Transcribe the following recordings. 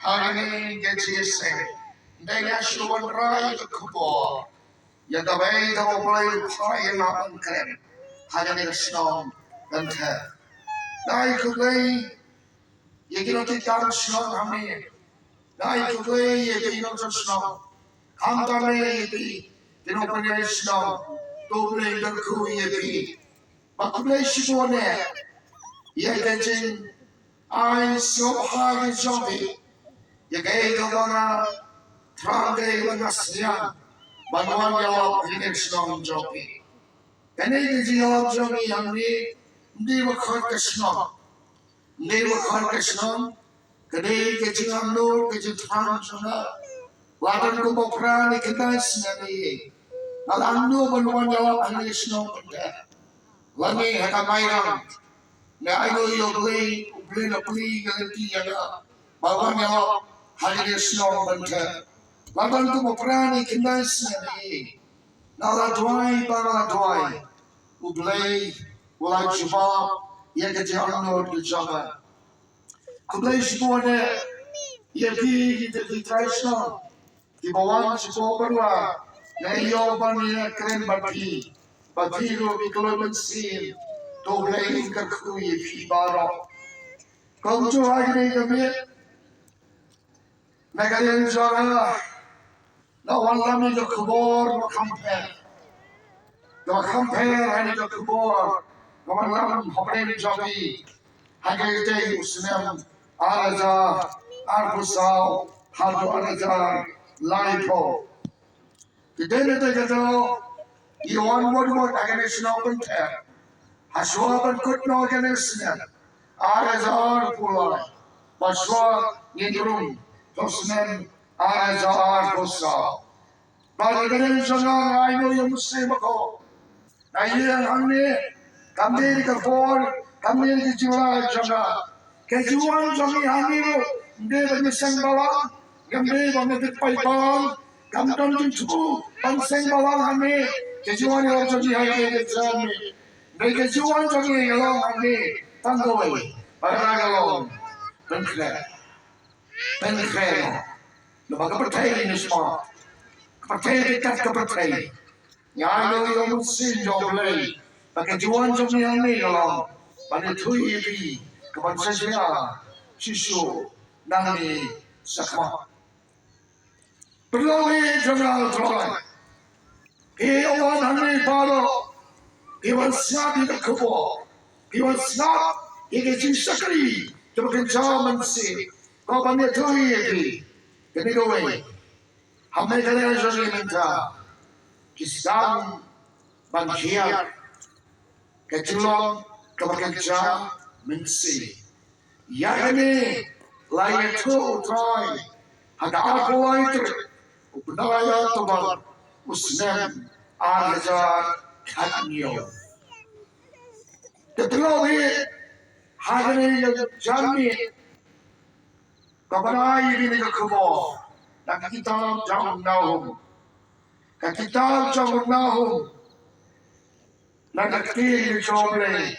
Hari Jingiaseng, dengan syuwan rai kebor, yang gabai dah mulai pai nak angkat, hari senang bynther. Dai kublai, yang kita tidak senang kami, dai kublai yang kita senang, kami kami itu, kita punya senang, tu boleh berku itu, bakublai syuwan yang kencing, ai sohar jambi. Yagai gagana trangai langasnya banuan yalap ini senang jopi. Kini di yalap jopi yang ni wakar kesenang, kini kejengan nur kejengan sana, ladan kubopran ikhlas ni, alandu banuan yalap ini senang benda, lagi hakamayang, ni ayo yobli ganti yang banuan yalap hari senang bynther. Laban tu berani kenasnya ni. Nala duai para duai. Ublay ulai jubab yang kejangan nur dijaga. Ublay semuanya yang kita diteruskan. Di bawah sebuah berwa. Yang bani keren bati. Bati lu bikul mensin. Tu ublay kerkui pi barok. Kau tu hari ni kami. Nagayan jara, na wala mi do kubor mo kamper hani do kubor, na wala hopren jabi, hagete usnem araja, arbusau, hadu araja, laipo. Kidene te gato, iwan wad aganis na bynther, haswa kut no aganis na, araja pulai, baswa ngidrum. Tosmen arajar kosa. Bagaimana jangan ayo yang muslim aku. Ayo yang kami kerfor, kami dijual jangan. Kejuan jangan kami dia berseng bawang, kami bangun paypal, kami dan tu berseng bawang kami. Kejuan yang jadi kami. Kejuan jangan yang kami tangguh. Bagaimana bynther. Bynther, lepas kepercayaan ini semua, kepercayaan dekat kepercayaan. Yang yang mesti jawablah, pakai juan yang ni kalau, pada tu ini kepercayaan sisu nani sakma. Perlu jangan terlalu. Iwan hani palo, iwan siap di kebun, iwan siap ini jinsakri, jemaah jaman si. Kau pandai tu ini, kini kau ini. Hamil kalian jadi minta, kisah bangkit, keculon kebahagiaan mensi. Ya ini layak tu try, ada apa lagi? Ubnaya tuan usnem arajar katnyo. Keterlalu hari ini jami. Kabanai ini kebor, nak kita jangan nahum, kita jangan nahum, nak kita jomle.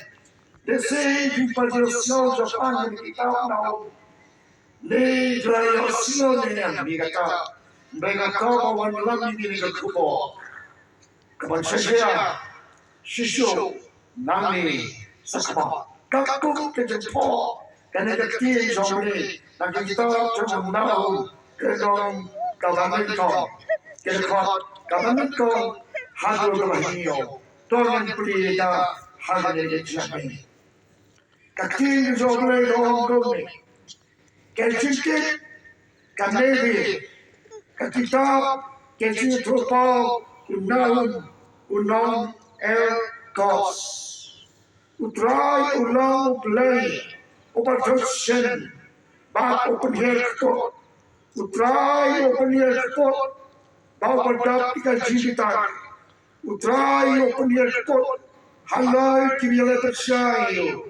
Desi diperjelasan Jepang kita nahum, ni perjelasan ni mereka kau bawa lagi ini kebor. Kapan saja, sisu nani sakma, kakuk kejepor, kerana kita jomle. Nak kita jangan nahum kedong kawanan kau, kedekut kawanan kau hadir kemahio, tuan pelita hadir jadi. Kaki jomle doang kami, kecikit kanebi, kekitab kecik terpau unang kos, utrai ulang play, operasi. Bapak open air sport, utrai open air sport, bawa berdap tiga jitan, utrai open air sport, halai kiriala tersayu,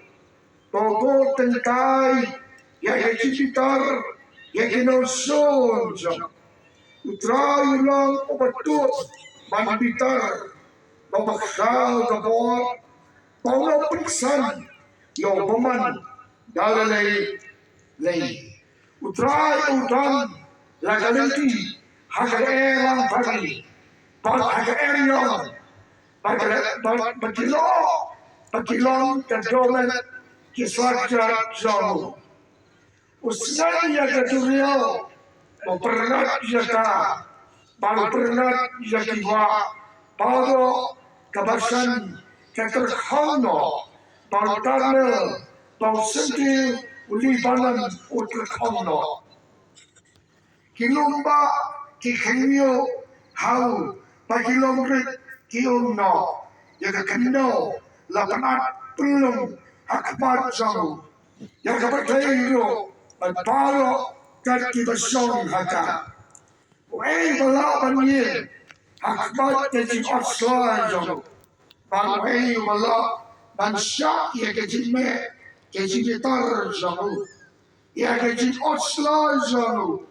togo tengkai, yang jitar, yang kinoson jam, utrai ulang obatut, banditar, bawa kau kabor, bawa pingsan, yang peman, dalalai. Lei, utrai utan lagalenti hagaerang pagi bal hagaerion bagilon kadomen kiswajat jamu usnan ya gadurio memperat jaka baru perat jakiwa baru kabasan keterkhono baru tanah baru senti ulibanan uterkhono kilumba kikhenyo hau bagilongrit kiumno yaga kendo lapanat pelum akbar jamu yaga bertairu berpalo kaki besong haka wei bala banyin akbar jadi osla jamu bang wei bala bansyak yaga jimme jadi gitar jamu yaga jadi osla jamu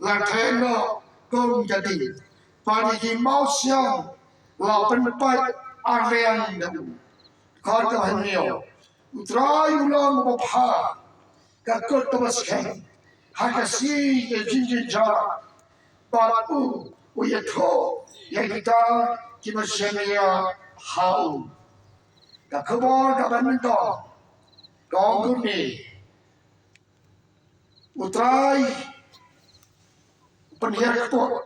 Lateno kong jadi pada mau siang lapan empat arian dulu kata hanyo utrai ulang bapa kakot tabaskan hakasi ke jinjin jara batu uyato yang kita kimasyamia hau kakabor kabanto kong kuni utrai penhiar kepot